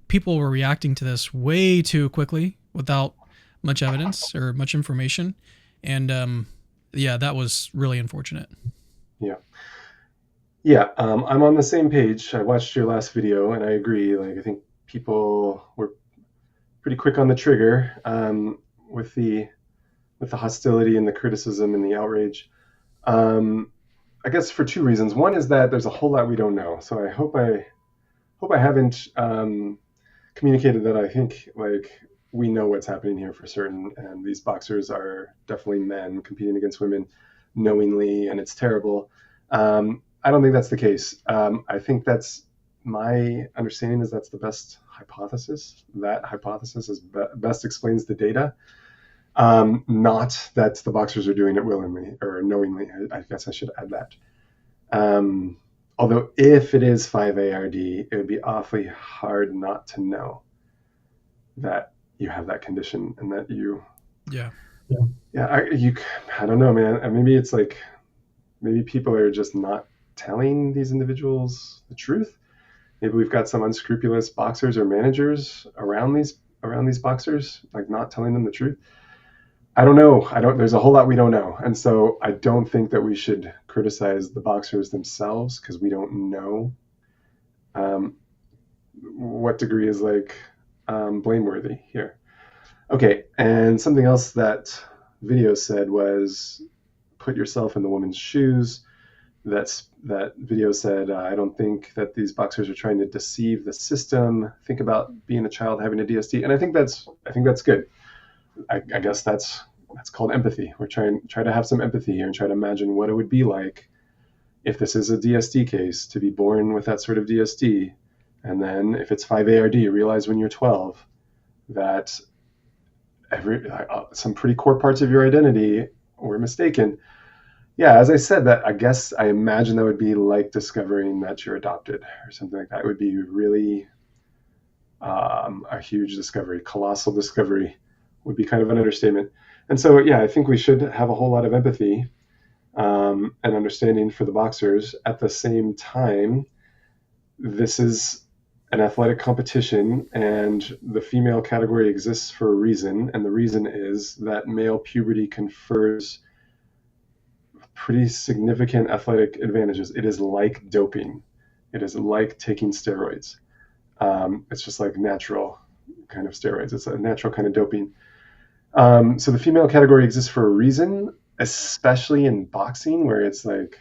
people were reacting to this way too quickly without much evidence or much information. And yeah, that was really unfortunate. Yeah. Yeah, I'm on the same page. I watched your last video, and I agree. Like, I think people were pretty quick on the trigger with the hostility and the criticism and the outrage. I guess for two reasons. One is that there's a whole lot we don't know. So I hope I haven't communicated that I think like we know what's happening here for certain, and these boxers are definitely men competing against women knowingly, and it's terrible. I don't think that's the case. I think that's my understanding is that's the best hypothesis. That hypothesis is best explains the data. Not that the boxers are doing it willingly or knowingly. I guess I should add that. Although if it is 5ARD, it would be awfully hard not to know that you have that condition and that you. Yeah. I don't know, man. Maybe it's like, maybe people are just not telling these individuals the truth. Maybe we've got some unscrupulous boxers or managers around these boxers, like not telling them the truth. I don't know. There's a whole lot we don't know. And so I don't think that we should criticize the boxers themselves, because we don't know what degree is like blameworthy here. Okay, and something else that video said was put yourself in the woman's shoes. That video said, I don't think that these boxers are trying to deceive the system. Think about being a child having a DSD, and I think that's good. I guess that's called empathy. We're try to have some empathy here and try to imagine what it would be like if this is a DSD case, to be born with that sort of DSD, and then if it's 5-ARD, realize when you're 12 that some pretty core parts of your identity were mistaken. Yeah, as I said, that I imagine that would be like discovering that you're adopted or something like that. It would be really a huge discovery, colossal discovery would be kind of an understatement. And so, yeah, I think we should have a whole lot of empathy and understanding for the boxers. At the same time, this is an athletic competition, and the female category exists for a reason, and the reason is that male puberty confers pretty significant athletic advantages. It is like doping. It is like taking steroids. It's just like natural kind of steroids. It's a natural kind of doping. So the female category exists for a reason, especially in boxing, where it's like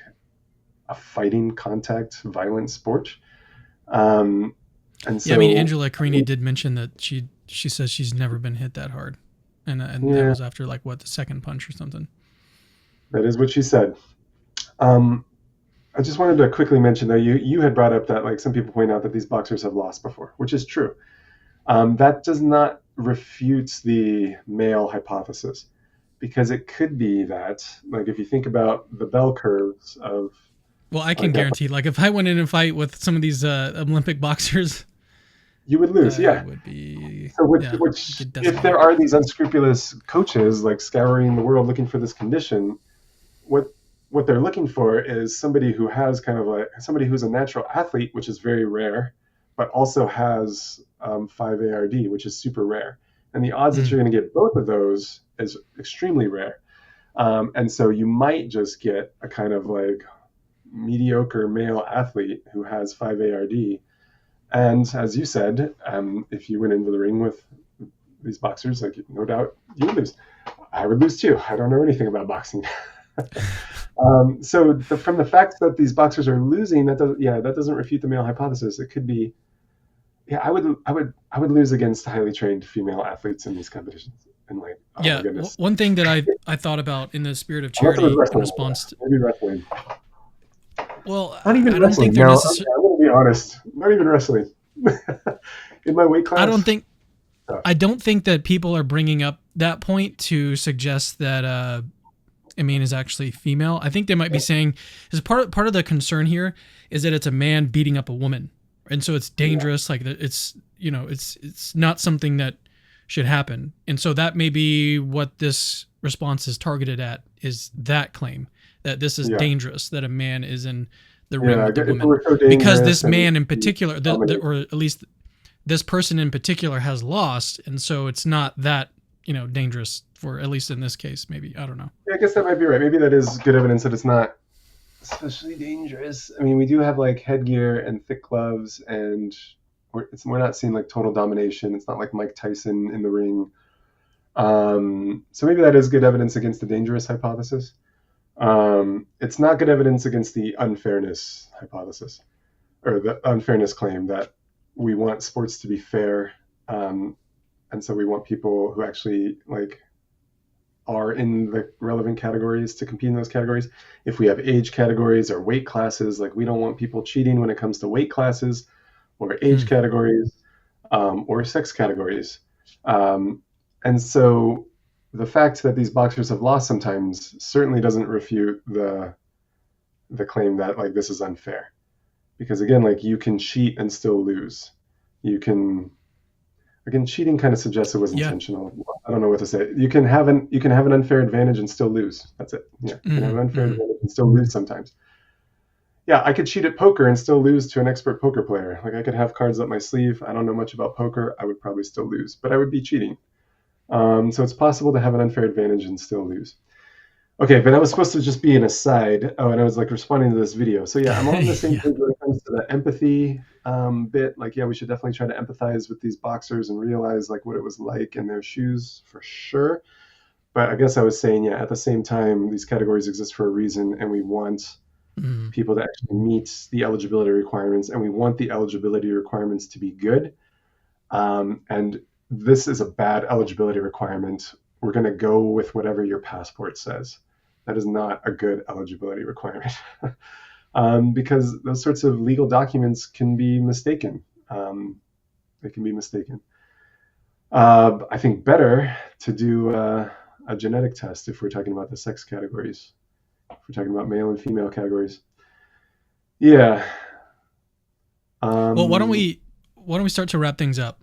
a fighting, contact, violent sport. And so, yeah, I mean, Angela Carini did mention that she says she's never been hit that hard, and that was after like the second punch or something. That is what she said. I just wanted to quickly mention, though, you had brought up that like some people point out that these boxers have lost before, which is true. That does not refute the male hypothesis, because it could be that, like, if you think about the bell curves of. Well, I can guarantee, like, if I went in and fight with some of these Olympic boxers, you would lose. Yeah, it would be. So, which if there are these unscrupulous coaches like scouring the world looking for this condition, what they're looking for is somebody who has kind of like somebody who's a natural athlete, which is very rare, but also has 5-ARD, which is super rare. And the odds that you're going to get both of those is extremely rare. And so you might just get a kind of like mediocre male athlete who has 5-ARD. And as you said, if you went into the ring with these boxers, like, no doubt you would lose. I would lose too. I don't know anything about boxing. So from the fact that these boxers are losing, that doesn't refute the male hypothesis. It could be, I would lose against highly trained female athletes in these competitions. And like, oh my goodness. One thing that I thought about in the spirit of charity in response to maybe wrestling. Well, not even I don't wrestling. think they're I'm going to be honest. Not even wrestling. In my weight class. I don't think that people are bringing up that point to suggest that Imane is actually female. I think they might be saying, is part of the concern here is that it's a man beating up a woman, and so it's dangerous. Like it's it's not something that should happen, and so that may be what this response is targeted at, is that claim that this is dangerous, that a man is in the ring with the woman, because this man in particular, or at least this person in particular, has lost, and so it's not that dangerous for, at least in this case, maybe. I don't know. Yeah, I guess that might be right. Maybe that is good evidence that it's not especially dangerous. I mean, we do have like headgear and thick gloves, and we're not seeing like total domination. It's not like Mike Tyson in the ring. So maybe that is good evidence against the dangerous hypothesis. It's not good evidence against the unfairness hypothesis, or the unfairness claim that we want sports to be fair. And so we want people who actually like are in the relevant categories to compete in those categories. If we have age categories or weight classes, like, we don't want people cheating when it comes to weight classes or age categories or sex categories. And so the fact that these boxers have lost sometimes certainly doesn't refute the claim that like this is unfair, because again, like, you can cheat and still lose. Again, cheating kind of suggests it was intentional. I don't know what to say. You can have an unfair advantage and still lose. That's it. Yeah, you can have an unfair advantage and still lose sometimes. Yeah, I could cheat at poker and still lose to an expert poker player. Like, I could have cards up my sleeve. I don't know much about poker. I would probably still lose, but I would be cheating. So it's possible to have an unfair advantage and still lose. Okay, but that was supposed to just be an aside. Oh, and I was like responding to this video. So yeah, I'm on the same Yeah. page when it comes to the empathy bit. Like, yeah, we should definitely try to empathize with these boxers and realize like what it was like in their shoes for sure. But I guess I was saying, yeah, at the same time, these categories exist for a reason, and we want Mhm. people to actually meet the eligibility requirements, and we want the eligibility requirements to be good. And this is a bad eligibility requirement. We're going to go with whatever your passport says. That is not a good eligibility requirement. Because those sorts of legal documents can be mistaken. They can be mistaken. I think better to do a genetic test if we're talking about the sex categories. If we're talking about male and female categories. Yeah. Well, why don't Um, we start to wrap things up?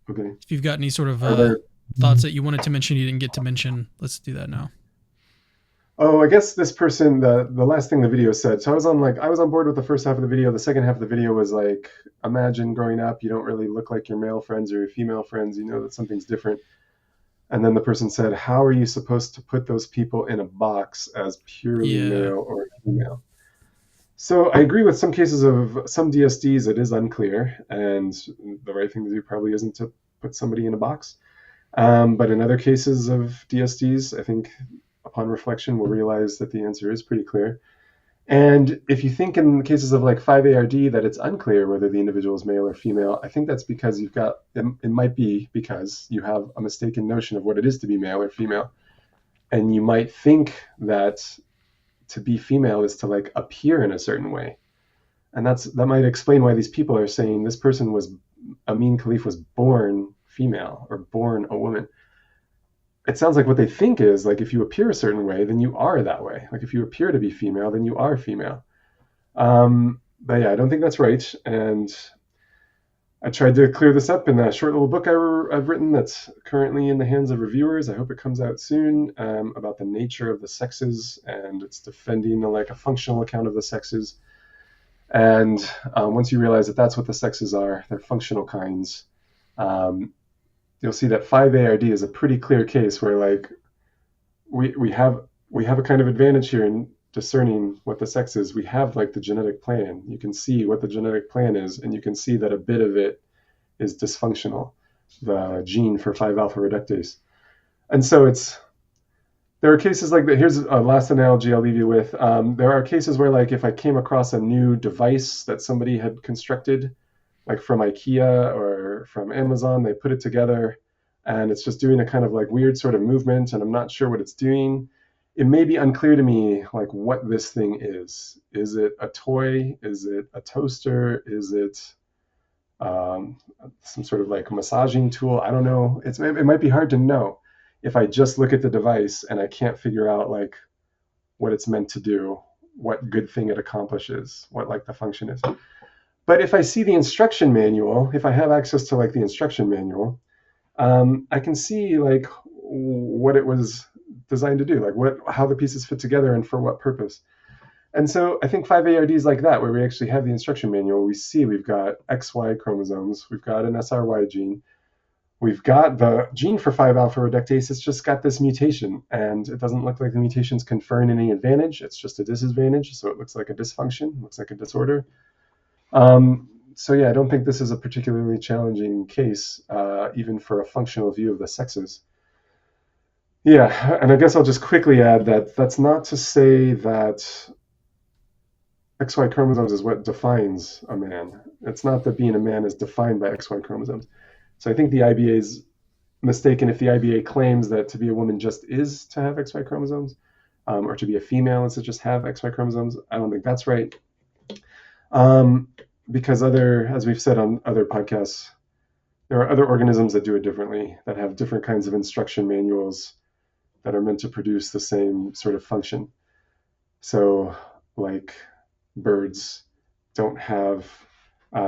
okay. If you've got any sort of Are there thoughts that you wanted to mention you didn't get to mention, let's do that now. Oh, I guess this person, the last thing the video said. So I was on board with the first half of the video. The second half of the video was like, imagine growing up, you don't really look like your male friends or your female friends. You know that something's different. And then the person said, how are you supposed to put those people in a box as purely Yeah. male or female? So I agree with some cases of some DSDs, it is unclear, and the right thing to do probably isn't to put somebody in a box. But in other cases of DSDs, I think upon reflection, we'll realize that the answer is pretty clear. And if you think in cases of like 5ARD that it's unclear whether the individual is male or female, I think that's because it might be because you have a mistaken notion of what it is to be male or female. And you might think that to be female is to like appear in a certain way. And that might explain why these people are saying this person Imane Khelif was born female or born a woman. It sounds like what they think is like if you appear a certain way, then you are that way. Like if you appear to be female, then you are female. But yeah, I don't think that's right. And I tried to clear this up in a short little book I've written that's currently in the hands of reviewers. I hope it comes out soon, about the nature of the sexes, and it's defending like a functional account of the sexes. And once you realize that that's what the sexes are, they're functional kinds. Um, you'll see that 5ARD is a pretty clear case where like we have a kind of advantage here in discerning what the sex is. We have like the genetic plan. You can see what the genetic plan is, and you can see that a bit of it is dysfunctional, the gene for 5-alpha reductase. And so there are cases like that. Here's a last analogy I'll leave you with. There are cases where like if I came across a new device that somebody had constructed, like from IKEA or from Amazon, they put it together and it's just doing a kind of like weird sort of movement and I'm not sure what it's doing. It may be unclear to me like what this thing is. Is it a toy? Is it a toaster? Is it some sort of like massaging tool? I don't know. It might be hard to know if I just look at the device and I can't figure out like what it's meant to do, what good thing it accomplishes, what like the function is. But if I see the instruction manual, if I have access to like the instruction manual, I can see like what it was designed to do, like how the pieces fit together and for what purpose. And so I think 5ARD is like that, where we actually have the instruction manual. We see we've got XY chromosomes, we've got an SRY gene, we've got the gene for 5-alpha reductase. It's just got this mutation, and it doesn't look like the mutation's conferring any advantage. It's just a disadvantage, so it looks like a dysfunction, looks like a disorder. So yeah, I don't think this is a particularly challenging case, even for a functional view of the sexes. Yeah, and I guess I'll just quickly add that that's not to say that XY chromosomes is what defines a man. It's not that being a man is defined by XY chromosomes. So I think the IBA is mistaken if the IBA claims that to be a woman just is to have XY chromosomes, or to be a female is to just have XY chromosomes. I don't think that's right. Because as we've said on other podcasts, there are other organisms that do it differently, that have different kinds of instruction manuals that are meant to produce the same sort of function. So like birds don't have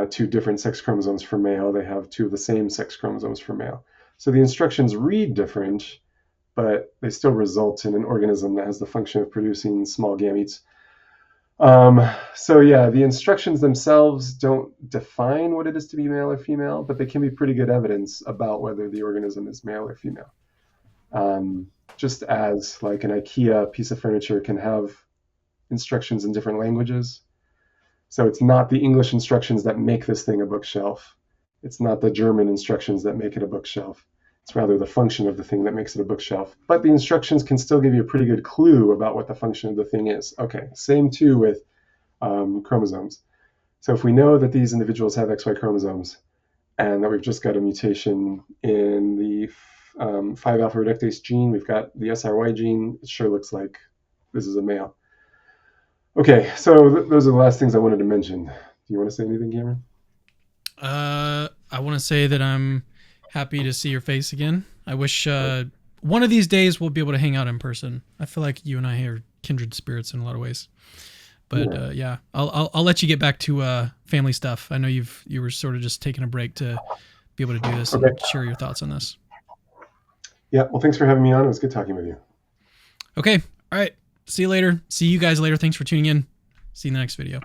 two different sex chromosomes for male, they have two of the same sex chromosomes for male. So the instructions read different, but they still result in an organism that has the function of producing small gametes. So yeah, the instructions themselves don't define what it is to be male or female, but they can be pretty good evidence about whether the organism is male or female. just as like an IKEA piece of furniture can have instructions in different languages. So it's not the English instructions that make this thing a bookshelf. It's not the German instructions that make it a bookshelf. It's rather the function of the thing that makes it a bookshelf. But the instructions can still give you a pretty good clue about what the function of the thing is. Okay, same too with chromosomes. So if we know that these individuals have XY chromosomes and that we've just got a mutation in the 5-alpha reductase gene, we've got the SRY gene, it sure looks like this is a male. Okay, so those are the last things I wanted to mention. Do you want to say anything, Cameron? I want to say that I'm happy to see your face again. I wish one of these days we'll be able to hang out in person. I feel like you and I are kindred spirits in a lot of ways. But yeah, I'll let you get back to family stuff. I know you were sort of just taking a break to be able to do this and share your thoughts on this. Yeah, well, thanks for having me on. It was good talking with you. Okay, all right. See you later. See you guys later. Thanks for tuning in. See you in the next video.